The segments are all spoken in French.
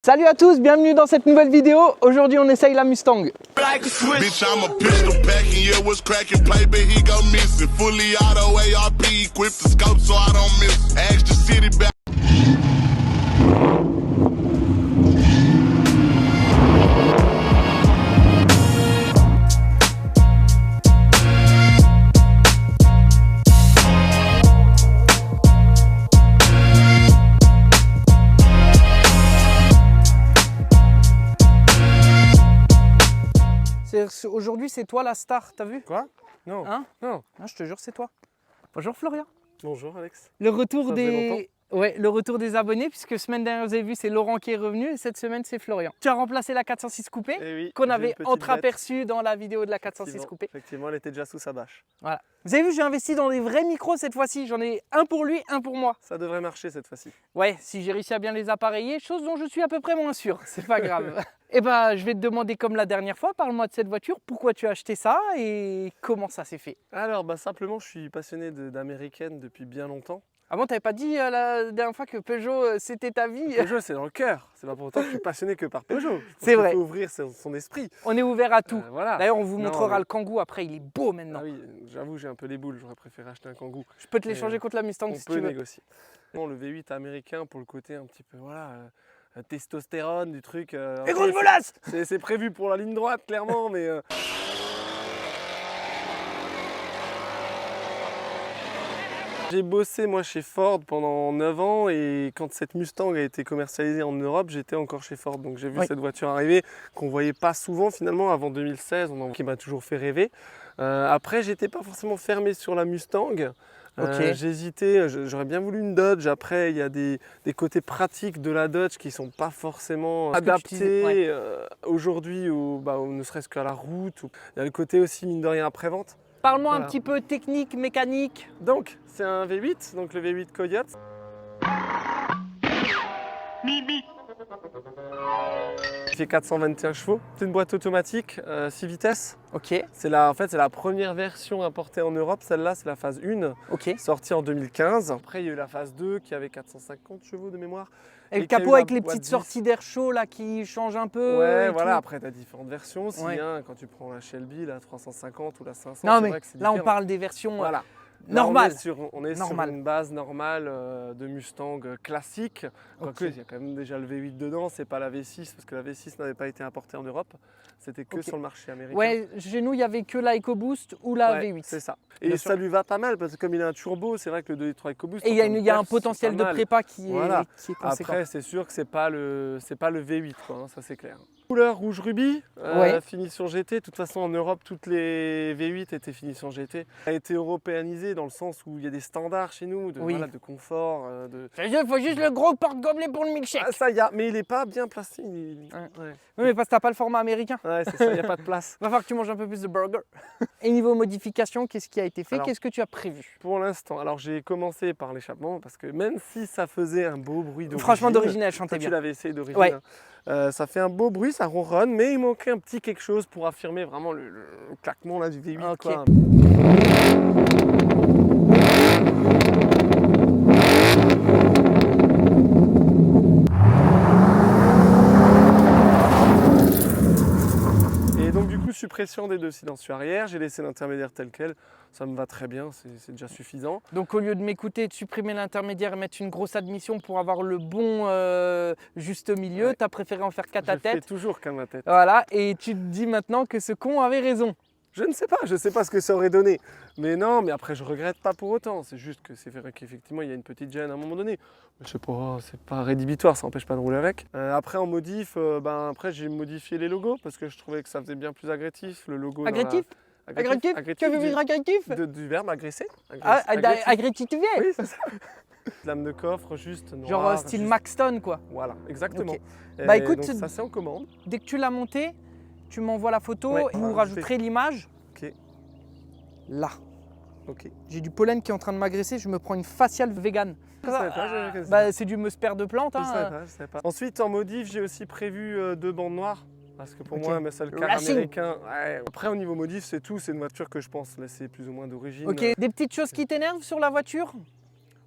Salut à tous, bienvenue dans cette nouvelle vidéo. Aujourd'hui on essaye la Mustang. Bitch, I'm a pistol packing, yeah, what's cracking, play, but he go missing. Fully auto ARP, equip the scope so I don't miss. Ask the city back. Aujourd'hui c'est toi la star, t'as vu? Quoi? Non. Hein? Non. Non, je te jure c'est toi. Bonjour Florian. Bonjour Alex. Le retour Ça faisait des... Ouais, le retour des abonnés, puisque semaine dernière vous avez vu c'est Laurent qui est revenu et cette semaine c'est Florian. Tu as remplacé la 406 coupée Eh oui, qu'on j'ai avait une petite entreaperçue dans la vidéo de la 406 coupée. Effectivement, elle était déjà sous sa bâche. Voilà. Vous avez vu, j'ai investi dans des vrais micros cette fois-ci. J'en ai un pour lui, un pour moi. Ça devrait marcher cette fois-ci. Ouais, si j'ai réussi à bien les appareiller, chose dont je suis à peu près moins sûr. C'est pas grave. Et bah, je vais te demander comme la dernière fois, parle-moi de cette voiture, pourquoi tu as acheté ça et comment ça s'est fait. Alors, simplement, je suis passionné d'américaine depuis bien longtemps. Ah bon, t'avais pas dit la dernière fois que Peugeot c'était ta vie? Peugeot, c'est dans le cœur. C'est pas pour autant que je suis passionné que par Peugeot. C'est vrai. Il faut ouvrir son esprit. On est ouvert à tout. Voilà. D'ailleurs, on vous Non, montrera mais- le Kangoo après, il est beau maintenant. Ah oui, j'avoue, j'ai un peu les boules. J'aurais préféré acheter un Kangoo. Je peux te Mais, l'échanger contre la Mustang On si peut tu veux. négocier. Bon, le V8 américain pour le côté un petit peu, testostérone du truc. Et grosse molasse! C'est prévu pour la ligne droite, clairement, mais. J'ai bossé moi chez Ford pendant 9 ans et quand cette Mustang a été commercialisée en Europe, j'étais encore chez Ford. Donc j'ai vu Oui. cette voiture arriver qu'on voyait pas souvent finalement avant 2016, qui m'a toujours fait rêver. Après, j'étais pas forcément fermé sur la Mustang. Ok. J'hésitais, j'aurais bien voulu une Dodge. Après, il y a des côtés pratiques de la Dodge qui sont pas forcément Ce que tu adaptés disais, ouais. aujourd'hui, ne serait-ce qu'à la route. Il y a le côté aussi, mine de rien, après-vente. Parle-moi un Voilà. petit peu technique, mécanique. Donc, c'est un V8, donc le V8 Coyote. Il fait 421 chevaux. C'est une boîte automatique, 6 vitesses. Ok, C'est c'est la première version importée en Europe. Celle-là, c'est la phase 1, ok. sortie en 2015. Après, il y a eu la phase 2 qui avait 450 chevaux de mémoire. Et le qui a eu capot la avec les boîte petites 10. sorties d'air chaud là qui changent un peu. Ouais, et voilà. tout. Après, tu as différentes versions aussi. Ouais. Hein. Quand tu prends la Shelby, la 350 ou la 500, Non c'est mais vrai que c'est là on différent. parle des versions Voilà. Là, normales. on est sur Normal. une base normale de Mustang classique. Quoique, Ok. il y a quand même déjà le V8 dedans, c'est pas la V6 parce que la V6 n'avait pas été importée en Europe. C'était que Ok. sur le marché américain. Ouais, chez nous il y avait que la EcoBoost ou la Ouais, V8. c'est ça. Bien Et sûr. ça lui va pas mal parce que comme il a un turbo, c'est vrai que le 2.3 EcoBoost. Et il y a, en termes il y a un perf, c'est potentiel pas de mal. prépa qui est, Voilà. qui est conséquent. Après, c'est sûr que c'est pas le V8, quoi, hein, ça c'est clair. Couleur rouge rubis, Ouais. finition GT. De toute façon, en Europe, toutes les V8 étaient finition GT. Ça a été européanisé dans le sens où il y a des standards chez nous Oui. de confort. Il faut juste le gros porte-gobelet pour le milkshake. Ah, ça y a, mais il est pas bien placé. Ouais. Oui, mais parce que t'as pas le format américain. Ouais, c'est ça, il n'y a pas de place. Va falloir que tu manges un peu plus de burger. Et niveau modification, qu'est-ce qui a été fait? Alors, Qu'est-ce que tu as prévu? Pour l'instant, alors j'ai commencé par l'échappement parce que même si ça faisait un beau bruit d'origine. Franchement, d'origine, elle chantait Toi, tu bien. l'avais essayé d'origine. Ouais. Hein. Ça fait un beau bruit, ça ronronne, mais il manquait un petit quelque chose pour affirmer vraiment le claquement là, du V8. Ok. Quoi. Et donc du coup, suppression des 2 silencieux arrière, j'ai laissé l'intermédiaire tel quel, ça me va très bien, c'est déjà suffisant. Donc au lieu de m'écouter, de supprimer l'intermédiaire et mettre une grosse admission pour avoir le bon juste milieu, Ouais. tu as préféré en faire qu'à Je ta fais tête. toujours qu'à ma tête. Voilà, et tu te dis maintenant que ce con avait raison. Je ne sais pas ce que ça aurait donné. Mais non, mais après je regrette pas pour autant. C'est juste que c'est vrai qu'effectivement il y a une petite gêne à un moment donné. Mais je sais pas, c'est pas rédhibitoire, ça n'empêche pas de rouler avec. Après en modif, après j'ai modifié les logos parce que je trouvais que ça faisait bien plus agressif le logo. dans la- Agressif? Agressif? Tu veux dire agressif? du verbe agresser. Ah, Agressif. agressif tu viens? Oui, c'est ça. Lame de coffre juste noire. Genre style juste- Maxton quoi. Voilà, exactement. Ok. Et Bah, écoute, donc, ça c'est en commande. Dès que tu l'as monté, tu m'envoies la photo, Ouais, vous je rajouterez l'image. Ok, Là. ok. J'ai du pollen qui est en train de m'agresser, je me prends une faciale vegan. Je savais pas, j'avais quasi- Bah, c'est du musper de plante. Je Hein. savais pas, je savais pas. Ensuite, en modif, j'ai aussi prévu 2 bandes noires. Parce que pour Ok. moi, mais c'est le car Racing. américain. Ouais. Après, au niveau modif, c'est tout. C'est une voiture que je pense laisser plus ou moins d'origine. Ok, des petites choses qui t'énervent sur la voiture?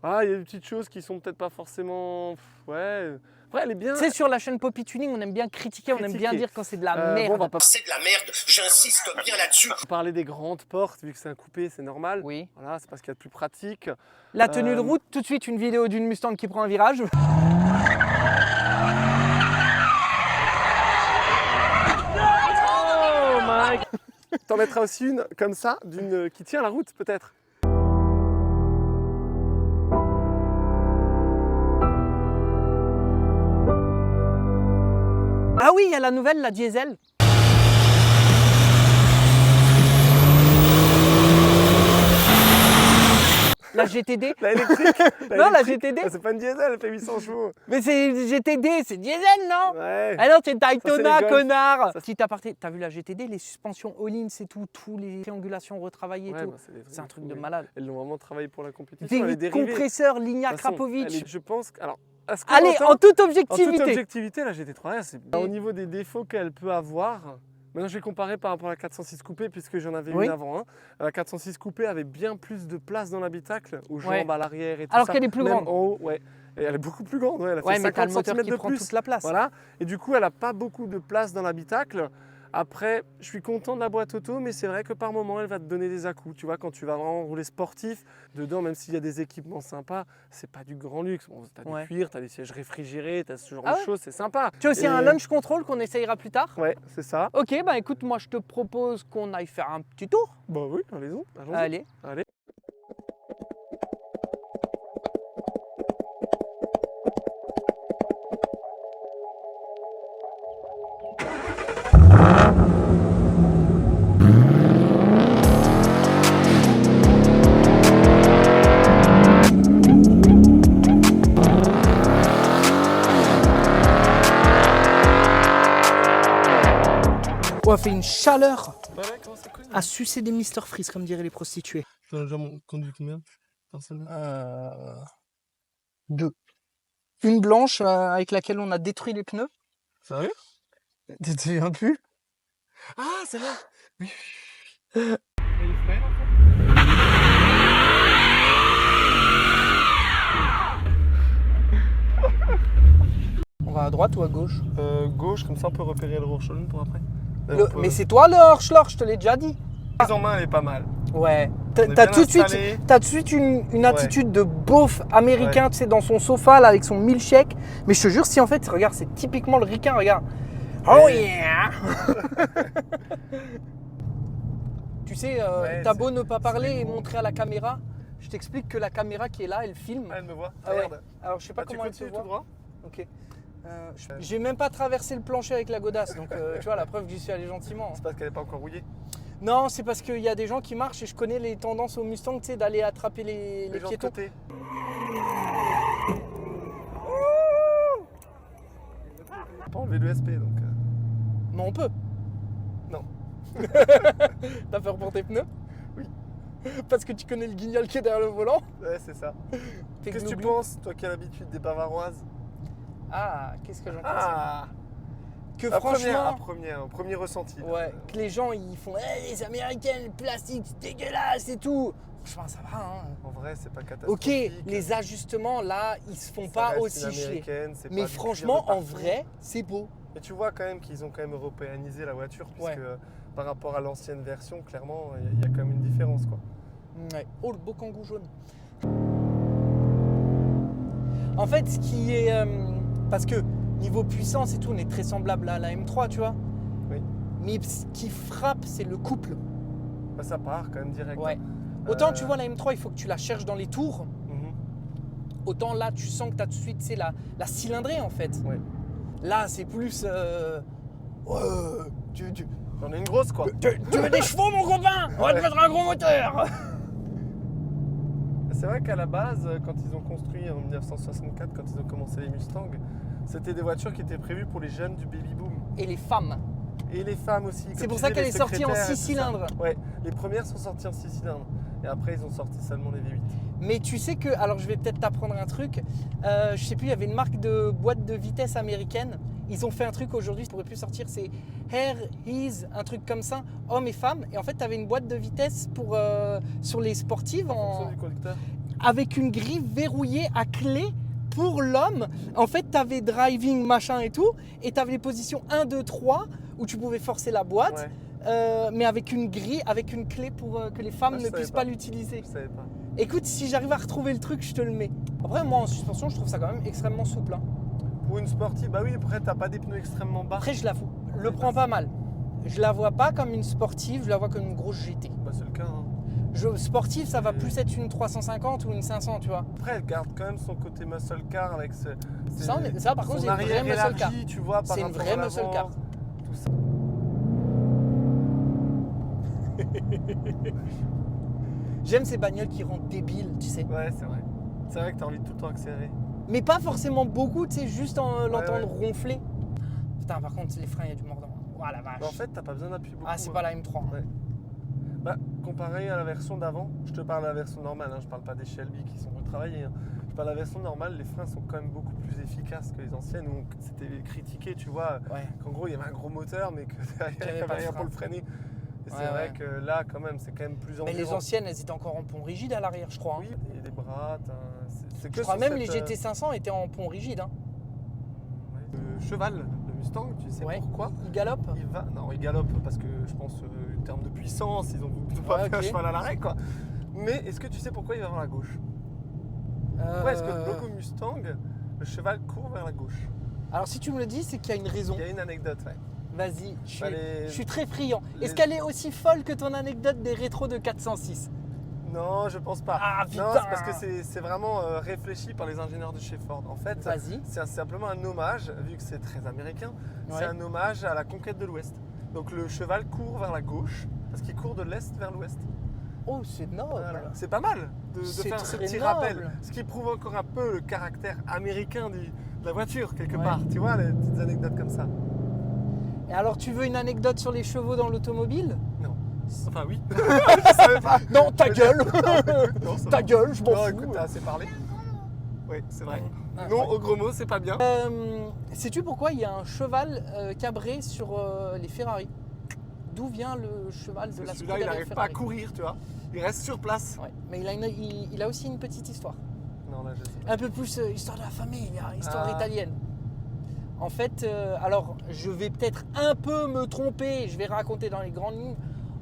Ah, il y a des petites choses qui sont peut-être pas forcément. Ouais. Après, elle est bien. Tu sais, sur la chaîne Poppy Tuning, on aime bien critiquer, on aime bien dire quand c'est de la merde. Bon, on va pas C'est de la merde, j'insiste bien là-dessus. parler des grandes portes, vu que c'est un coupé, c'est normal. Oui. Voilà, c'est parce qu'il y a de plus pratique. La tenue de route, tout de suite une vidéo d'une Mustang qui prend un virage. Oh Mike. T'en mettras aussi une comme ça, d'une qui tient la route peut-être. Ah oui, il y a la nouvelle, la diesel. La GTD. La électrique. Non, la GTD. Ah, c'est pas une diesel, elle fait 800 chevaux. Mais c'est GTD, c'est diesel, non? Ouais. Ah non, c'est Daytona, les Golf. connard. Ça, Petit aparté, t'as vu la GTD, les suspensions all-in, c'est tout, tous les triangulations retravaillées et Ouais, tout. bah, des C'est un trucs truc de fous, malade. Elles l'ont vraiment travaillé pour la compétition. Elle est Des dérivée. compresseurs, Ligna De toute façon, Krapovic. je pense. Alors, à ce qu'on Allez, entend- en toute En toute objectivité. objectivité, la GT3 R, c'est au niveau des défauts qu'elle peut avoir. Maintenant, je vais comparer par rapport à la 406 coupé puisque j'en avais Oui. une avant. Hein. La 406 coupé avait bien plus de place dans l'habitacle, aux jambes, Ouais. à l'arrière et tout Alors ça. qu'elle est plus Même grande. en haut, ouais. Et elle est beaucoup plus grande, ouais. Elle a fait Ouais, mais t'as 50 le moteur cm qui de prend plus. toute la place. Voilà. Et du coup, elle n'a pas beaucoup de place dans l'habitacle. Après, je suis content de la boîte auto, mais c'est vrai que par moment, elle va te donner des à-coups. Tu vois, quand tu vas vraiment rouler sportif, dedans, même s'il y a des équipements sympas, c'est pas du grand luxe. Bon, t'as Ouais. du cuir, t'as des sièges réfrigérés, t'as ce genre Ah de ouais choses, c'est sympa. Tu as aussi Et- un lunch control qu'on essayera plus tard. Ouais, c'est ça. Ok, bah écoute, moi je te propose qu'on aille faire un petit tour. Bah oui, allons-y. Allez. Allez. On fait une chaleur Ouais, comment c'est cool. à sucer des Mr Freeze, comme diraient les prostituées. Tu as déjà conduit combien personnellement? Deux. Une blanche avec laquelle on a détruit les pneus. Sérieux? Tu te souviens plus? Ah, c'est là. Oui. On va à droite ou à gauche? Gauche, comme ça on peut repérer le Rorschach pour après. On peut- Mais c'est toi le Horschlor, je te l'ai déjà dit. prise en main, elle est pas mal. Ouais. On T'as est t'as bien tout de suite, installé. t'as tout de suite une attitude de beauf américain, tu sais, dans son sofa là avec son milkshake. Mais je te jure, si en fait, regarde, c'est typiquement le ricain, regarde. Oh yeah. Tu sais, Ouais, t'as c'est- beau ne pas parler c'est et gros. montrer à la caméra, je t'explique que la caméra qui est là, elle filme. Ah, elle me voit. Ah ouais. Regarde. Alors je sais pas Ah, tu comment elle te continues voit. tout droit. Ok. J'ai même pas traversé le plancher avec la godasse, donc tu vois la preuve que j'y suis allé gentiment. C'est parce qu'elle n'est pas encore rouillée. Non, c'est parce qu'il y a des gens qui marchent et je connais les tendances au Mustang, tu sais, d'aller attraper les Les gens de piétons. côté. On peut pas enlever l'ESP donc. Mais on peut. Non. T'as peur pour tes pneus? Oui. Parce que tu connais le guignol qui est derrière le volant? Ouais, c'est ça. Fais Qu'est-ce que tu glou-glou. penses, toi qui as l'habitude des Bavaroises? Ah, qu'est-ce que j'en pense? Ah, Que la franchement, premier ressenti. là. ouais, que les gens ils font les Américaines, le plastique, c'est dégueulasse et tout. Franchement, ça va, hein. En vrai, c'est pas Ok, catastrophique. les ajustements là, ils se font Ça pas reste une aussi chier. américaine, c'est Mais pas du franchement, cuir de en partout. vrai, c'est beau. Mais tu vois quand même qu'ils ont quand même européanisé la voiture, puisque Ouais. par rapport à l'ancienne version, clairement, il y a quand même une différence, quoi. Ouais. Oh, le beau kangou jaune. En fait, ce qui est. Parce que niveau puissance et tout, on est très semblable à la M3, tu vois. Oui. Mais ce qui frappe, c'est le couple. Bah, ça part quand même direct. Ouais. hein. Autant tu vois la M3, il faut que tu la cherches dans les tours. Mhm. Autant là, tu sens que tu as tout de suite c'est la cylindrée en fait. Ouais. Là, c'est plus. Ouais, tu J'en ai une grosse, quoi. veux des chevaux, mon copain? On va te mettre un gros moteur. C'est vrai qu'à la base, quand ils ont construit en 1964, quand ils ont commencé les Mustangs, c'était des voitures qui étaient prévues pour les jeunes du baby boom. Et les femmes. Et les femmes aussi. C'est comme pour tu ça disais, qu'elle les est sortie en secrétaires 6 et tout ça. cylindres. Ouais, les premières sont sorties en 6 cylindres. Et après, ils ont sorti seulement les V8. Mais tu sais que, alors je vais peut-être t'apprendre un truc, je sais plus, il y avait une marque de boîte de vitesse américaine, ils ont fait un truc aujourd'hui, ça pourrait plus sortir, c'est Hair, His, un truc comme ça, hommes et femmes, et en fait tu avais une boîte de vitesse pour, sur les sportives En fonction du conducteur. avec une grille verrouillée à clé pour l'homme, en fait, tu avais driving, machin et tout, et tu avais les positions 1, 2, 3, où tu pouvais forcer la boîte, mais avec une grille, avec une clé pour que les femmes ne puissent pas l'utiliser. Je savais pas. Écoute, si j'arrive à retrouver le truc, je te le mets. Après, moi, en suspension, je trouve ça quand même extrêmement souple. Hein. Pour une sportive, bah oui, après, t'as pas des pneus extrêmement bas. Après, je l'avoue, le prends pas mal. Je la vois pas comme une sportive, je la vois comme une grosse GT. Bah, c'est le cas. Hein. Sportive, ça va plus être une 350 ou une 500, tu vois. Après, elle garde quand même son côté muscle car avec Ça, par contre, son c'est une vraie arrière muscle car. élargi, tu vois, par C'est une rapport vraie à muscle l'avant, car. tout ça. J'aime ces bagnoles qui rendent débiles, tu sais. Ouais, c'est vrai. C'est vrai que t'as envie de tout le temps accélérer. Mais pas forcément beaucoup, tu sais, juste en l'entendre ouais. ronfler. Putain, par contre, les freins, il y a du mordant. Oh la vache. Bah, en fait, t'as pas besoin d'appuyer beaucoup. Ah, c'est pas la M3. Hein. Ouais. Bah, comparé à la version d'avant, je te parle de la version normale, hein, je parle pas des Shelby qui sont retravaillés. Hein. Je parle de la version normale, les freins sont quand même beaucoup plus efficaces que les anciennes où c'était critiqué, tu vois, Ouais. qu'en gros il y avait un gros moteur mais que derrière il n'y avait rien pour le freiner. Et c'est vrai que là, quand même, c'est quand même plus Mais endurant. les anciennes, elles étaient encore en pont rigide à l'arrière, je crois. Hein. Oui, il y a des bras, c'est que Je crois sur même cette, les GT500 étaient en pont rigide. Hein. Le cheval, le Mustang, tu sais pourquoi Il galope. Non, il galope parce que je pense en termes de puissance, ils ont pas fait un cheval à l'arrêt quoi. Mais est-ce que tu sais pourquoi il va vers la gauche? Pourquoi est-ce que le Bronco Mustang, le cheval court vers la gauche? Alors si tu me le dis, c'est qu'il y a une raison. Il y a une anecdote, ouais. Vas-y, Bah, je suis très friand. Est-ce qu'elle est aussi folle que ton anecdote des rétros de 406? Non, je pense pas. Ah, non, putain. c'est parce que c'est vraiment réfléchi par les ingénieurs de chez Ford. En fait, c'est simplement un hommage, vu que c'est très américain, c'est un hommage à la conquête de l'Ouest. Donc le cheval court vers la gauche, parce qu'il court de l'Est vers l'Ouest. Oh, c'est noble. Voilà. C'est pas mal de faire ce petit rappel. Ce qui prouve encore un peu le caractère américain de la voiture, quelque part. Tu vois, les petites anecdotes comme ça. Et alors, tu veux une anecdote sur les chevaux dans l'automobile? Non. Enfin, oui. Je savais pas. Non, ta gueule. Non, ta gueule, je m'en fous. Écoute, t'as assez parlé. Oui, c'est vrai. Non, au gros mot, c'est pas bien. Sais-tu pourquoi il y a un cheval cabré sur les Ferrari? D'où vient le cheval de la Scuderia Celui-là, il n'arrive pas à courir, tu vois. Il reste sur place. Ouais, mais il a aussi une petite histoire. Non, là, je sais pas. Un peu plus histoire de la famille, histoire italienne. En fait, alors je vais peut-être un peu me tromper, je vais raconter dans les grandes lignes.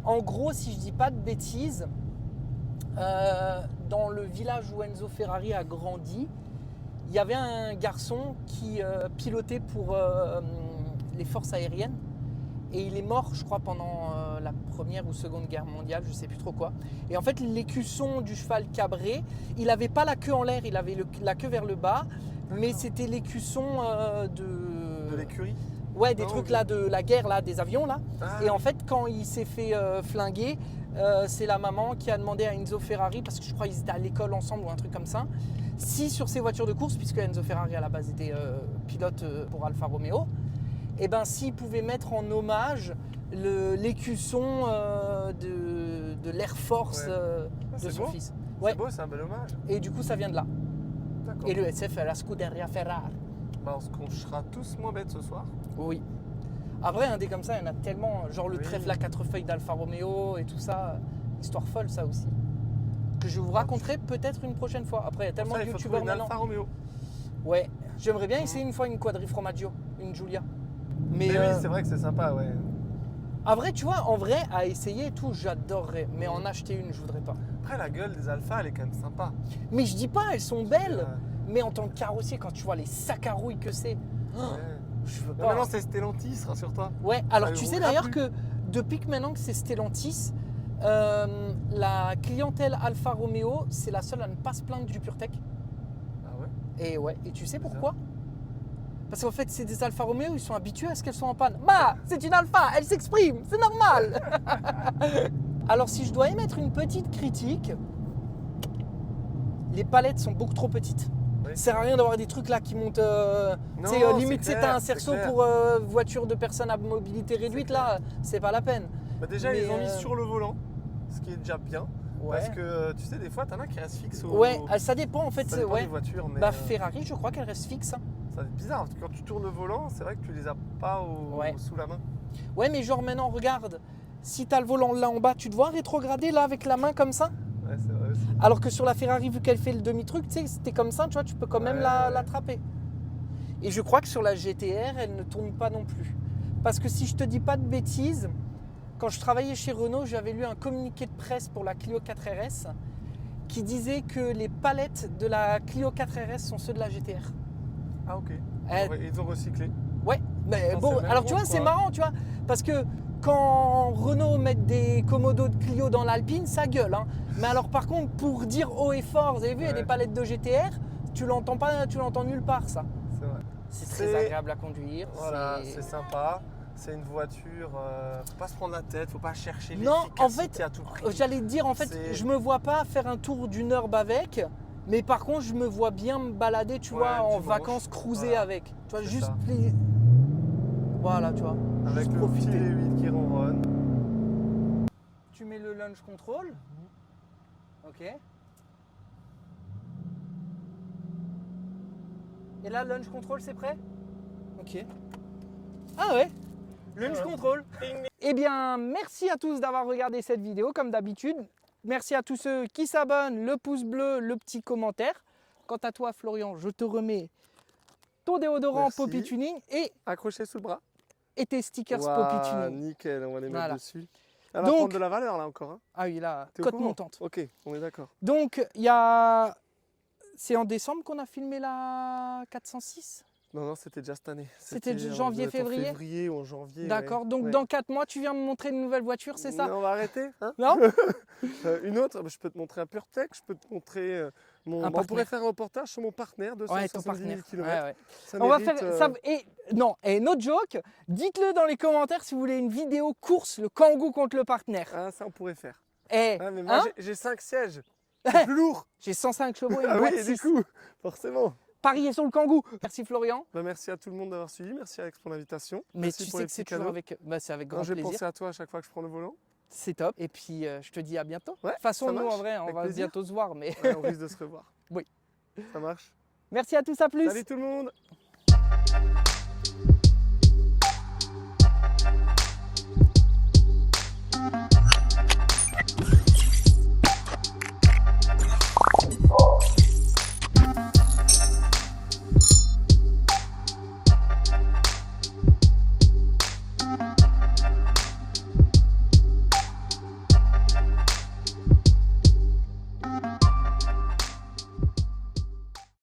En gros, si je dis pas de bêtises, dans le village où Enzo Ferrari a grandi, il y avait un garçon qui pilotait pour les forces aériennes. Et il est mort, je crois, pendant la Première ou Seconde Guerre mondiale, je ne sais plus trop quoi. Et en fait, l'écusson du cheval cabré, il n'avait pas la queue en l'air, il avait la queue vers le bas, mais c'était l'écusson de l'écurie. Ouais, des trucs là de la guerre, là, des avions là. Ah, et en fait, quand il s'est fait flinguer, c'est la maman qui a demandé à Enzo Ferrari, parce que je crois qu'ils étaient à l'école ensemble ou un truc comme ça, si sur ses voitures de course, puisque Enzo Ferrari à la base était pilote pour Alfa Romeo, et ben s'il pouvait mettre en hommage l'écusson de l'Air Force de son fils. C'est beau, c'est un bel hommage. Et du coup, ça vient de là. D'accord. Et le SF, la Scuderia Ferrari. Bah, on se couchera tous moins bêtes ce soir. Oui. Après, un dé comme ça, il y en a tellement. Genre le Oui. trèfle à 4 feuilles d'Alfa Romeo et tout ça. Histoire folle, ça aussi. Que je vous raconterai peut-être une prochaine fois. Après, il y a tellement Ça, de il faut youtubeurs trouver une maintenant. Alfa Romeo. Ouais. J'aimerais bien essayer une fois une quadriformaggio, une Giulia. Mais oui, c'est vrai que c'est sympa, ouais. en vrai, tu vois, en vrai, à essayer et tout, j'adorerais. Mais en acheter une, je voudrais pas. Après, la gueule des Alpha, elle est quand même sympa. Mais je dis pas, elles sont belles. Mais en tant que carrossier, quand tu vois les sacs à rouille que c'est, je veux Non, pas. maintenant, c'est Stellantis, rassure-toi. Ouais, alors Ça tu sais roulera d'ailleurs plus. que depuis que maintenant que c'est Stellantis, la clientèle Alfa Romeo, c'est la seule à ne pas se plaindre du PureTech. Ah ouais? Et ouais, et tu sais Bizarre. pourquoi? Parce qu'en fait, c'est des Alfa Romeo, ils sont habitués à ce qu'elles soient en panne. Bah, c'est une Alfa, elle s'exprime, c'est normal. Alors si je dois émettre une petite critique, les palettes sont beaucoup trop petites. Oui. Ça sert à rien d'avoir des trucs là qui montent. Non, tu sais, limite, c'est c'est clair, un c'est cerceau clair. pour voiture de personnes à mobilité réduite, là, c'est pas la peine. Bah déjà, Mais, ils les ont mis sur le volant, ce qui est déjà bien. Ouais. Parce que, tu sais, des fois, t'en as qui restent fixes au... Ouais, ça dépend en fait. Ça dépend Ouais. des voitures, mais... Bah, Ferrari, je crois qu'elle reste fixe. Hein. C'est bizarre, parce que quand tu tournes le volant, c'est vrai que tu les as pas sous la main. Ouais, mais genre maintenant, regarde, si t'as le volant là en bas, tu te vois rétrograder là avec la main comme ça? Ouais, c'est vrai aussi. Alors que sur la Ferrari, vu qu'elle fait le demi-truc, tu sais, c'était comme ça, tu vois, tu peux quand même Ouais. l'attraper. Et je crois que sur la GTR, elle ne tourne pas non plus. Parce que si je te dis pas de bêtises, quand je travaillais chez Renault, j'avais lu un communiqué de presse pour la Clio 4 RS qui disait que les palettes de la Clio 4 RS sont ceux de la GTR. Ah ok. Elle- Ouais, ils ont recyclé. Ouais, mais Non, bon, c'est le même alors tu vois, groupe, c'est quoi. marrant, tu vois, parce que quand Renault met des commodos de Clio dans l'Alpine, ça gueule. Hein. Mais alors par contre, pour dire haut et fort, vous avez vu, il y a Ouais. des palettes de GTR, tu l'entends pas, tu l'entends nulle part, ça. C'est vrai. C'est C'est- très agréable à conduire. Voilà, c'est sympa. C'est une voiture, faut pas se prendre la tête, faut pas chercher Non, en l'efficacité fait, à tout prix. J'allais te dire, en fait, C'est- je me vois pas faire un tour d'une herbe avec, mais par contre, je me vois bien me balader, tu Ouais, vois, en dimanche, vacances, cruiser voilà. avec. Tu vois, C'est juste. ça. Voilà, tu vois. Avec juste le petit V8 qui ronronne. Tu mets le launch control. Ok. Et là, launch control, c'est prêt? Ok. Ah ouais, launch Voilà. control. Eh bien, merci à tous d'avoir regardé cette vidéo, comme d'habitude. Merci à tous ceux qui s'abonnent, le pouce bleu, le petit commentaire. Quant à toi, Florian, je te remets ton déodorant Merci. Poppy Tuning Accroché sous le bras. et tes stickers Waouh, Poppy Tuning. nickel, on va les mettre Voilà. dessus. Elle va Donc- prendre de la valeur là encore. Hein. Ah oui, là, T'es au cote courant montante. Ok, on est d'accord. Donc, il y a... C'est en décembre qu'on a filmé la 406. Non, c'était déjà cette année. C'était en janvier, en février février ou en janvier. D'accord, ouais. donc Ouais. dans 4 mois, tu viens me montrer une nouvelle voiture, c'est ça? Mais on va arrêter. Hein Non? Une autre, je peux te montrer un PureTech, je peux te montrer mon. Un On partenaire. pourrait faire un reportage sur mon partenaire de Ouais, ton 170 000 partenaire. km. Ouais, ouais. Ça On va mérite, faire ça. Et non, et no joke, dites-le dans les commentaires si vous voulez une vidéo course, le Kangoo contre le partenaire. Ah, ça on pourrait faire. Eh, Ah, mais moi hein, j'ai 5 sièges. C'est plus lourd. j'ai 105 chevaux et une Ah boîte oui, et du 6. coup, forcément. Pariez sur le Kangoo. Merci Florian. Bah, merci à tout le monde d'avoir suivi. Merci Alex pour l'invitation. Mais Merci tu pour sais les que c'est petits toujours cadeaux. avec, c'est avec Non, grand je vais plaisir. penser à toi à chaque fois que je prends le volant. C'est top. Et puis je te dis à bientôt. Ouais, De toute façon, ça nous en marche, vrai, on avec va plaisir. bientôt se voir. Mais Ouais, on risque de se revoir. Oui. Ça marche. merci à tous, à plus. Salut tout le monde.